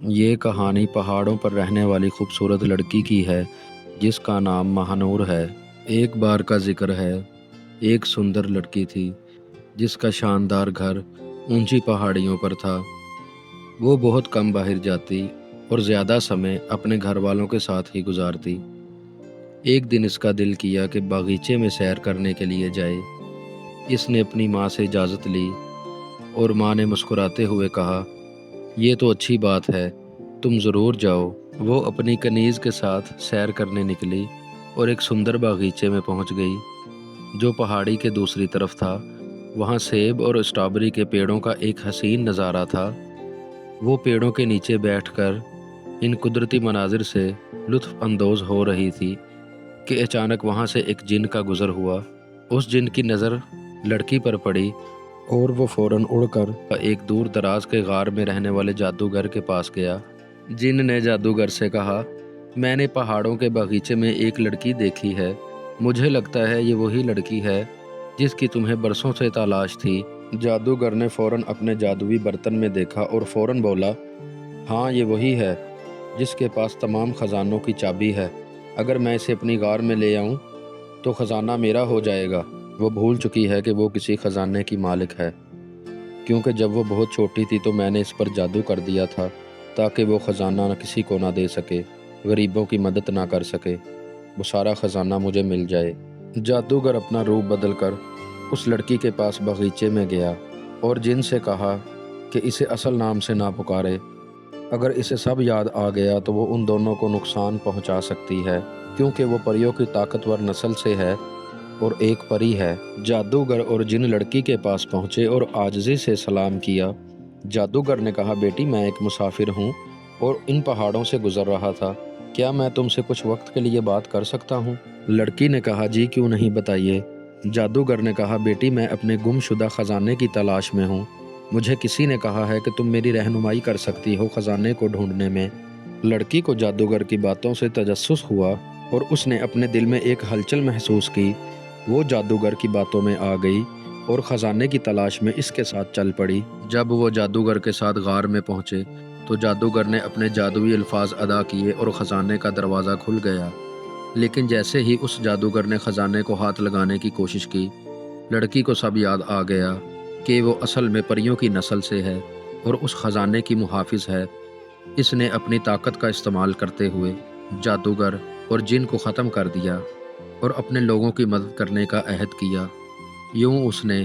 ये कहानी पहाड़ों पर रहने वाली खूबसूरत लड़की की है जिसका नाम महानूर है। एक बार का जिक्र है, एक सुंदर लड़की थी जिसका शानदार घर ऊंची पहाड़ियों पर था। वो बहुत कम बाहर जाती और ज़्यादा समय अपने घर वालों के साथ ही गुजारती। एक दिन इसका दिल किया कि बागीचे में सैर करने के लिए जाए। इसने अपनी माँ से इजाज़त ली और माँ ने मुस्कुराते हुए कहा, ये तो अच्छी बात है, तुम ज़रूर जाओ। वो अपनी कनीज़ के साथ सैर करने निकली और एक सुंदर बागीचे में पहुंच गई जो पहाड़ी के दूसरी तरफ था। वहां सेब और स्ट्रॉबेरी के पेड़ों का एक हसीन नज़ारा था। वो पेड़ों के नीचे बैठकर इन कुदरती मनाजिर से लुत्फ़ अंदोज़ हो रही थी कि अचानक वहां से एक जिन का गुज़र हुआ। उस जिन की नज़र लड़की पर पड़ी और वो फ़ौरन उड़कर एक दूर दराज के गार में रहने वाले जादूगर के पास गया। जिन ने जादूगर से कहा, मैंने पहाड़ों के बागीचे में एक लड़की देखी है। मुझे लगता है ये वही लड़की है जिसकी तुम्हें बरसों से तलाश थी। जादूगर ने फ़ौरन अपने जादुई बर्तन में देखा और फ़ौरन बोला, हाँ ये वही है जिसके पास तमाम ख़जानों की चाबी है। अगर मैं इसे अपनी गार में ले आऊँ तो ख़जाना मेरा हो जाएगा। वो भूल चुकी है कि वो किसी ख़जाने की मालिक है, क्योंकि जब वो बहुत छोटी थी तो मैंने इस पर जादू कर दिया था ताकि वो ख़जाना न किसी को ना दे सके, गरीबों की मदद ना कर सके। वो सारा ख़जाना मुझे मिल जाए। जादूगर अपना रूप बदल कर उस लड़की के पास बगीचे में गया और जिन से कहा कि इसे असल नाम से ना पुकारे। अगर इसे सब याद आ गया तो वो उन दोनों को नुकसान पहुंचा सकती है, क्योंकि वो परियों की ताकतवर नस्ल से है और एक परी है। जादूगर और जिन लड़की के पास पहुंचे और आजिज़ी से सलाम किया। जादूगर ने कहा, बेटी मैं एक मुसाफिर हूँ और इन पहाड़ों से गुजर रहा था। क्या मैं तुमसे कुछ वक्त के लिए बात कर सकता हूँ? लड़की ने कहा, जी क्यों नहीं, बताइए। जादूगर ने कहा, बेटी मैं अपने गुमशुदा ख़जाने की तलाश में हूँ। मुझे किसी ने कहा है कि तुम मेरी रहनुमाई कर सकती हो ख़जाने को ढूंढने में। लड़की को जादूगर की बातों से तजस्सुस हुआ और उसने अपने दिल में एक हलचल महसूस की। वो जादूगर की बातों में आ गई और ख़जाने की तलाश में इसके साथ चल पड़ी। जब वो जादूगर के साथ गार में पहुंचे तो जादूगर ने अपने जादुई अल्फाज अदा किए और ख़जाने का दरवाज़ा खुल गया। लेकिन जैसे ही उस जादूगर ने ख़जाने को हाथ लगाने की कोशिश की, लड़की को सब याद आ गया कि वो असल में परियों की नस्ल से है और उस ख़जाने की मुहाफ़िज़ है। इसने अपनी ताकत का इस्तेमाल करते हुए जादूगर और जिन को ख़त्म कर दिया और अपने लोगों की मदद करने का अहद किया। यूँ उसने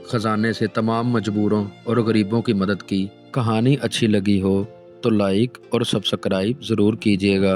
ख़जाने से तमाम मजबूरों और गरीबों की मदद की। कहानी अच्छी लगी हो तो लाइक और सब्सक्राइब ज़रूर कीजिएगा।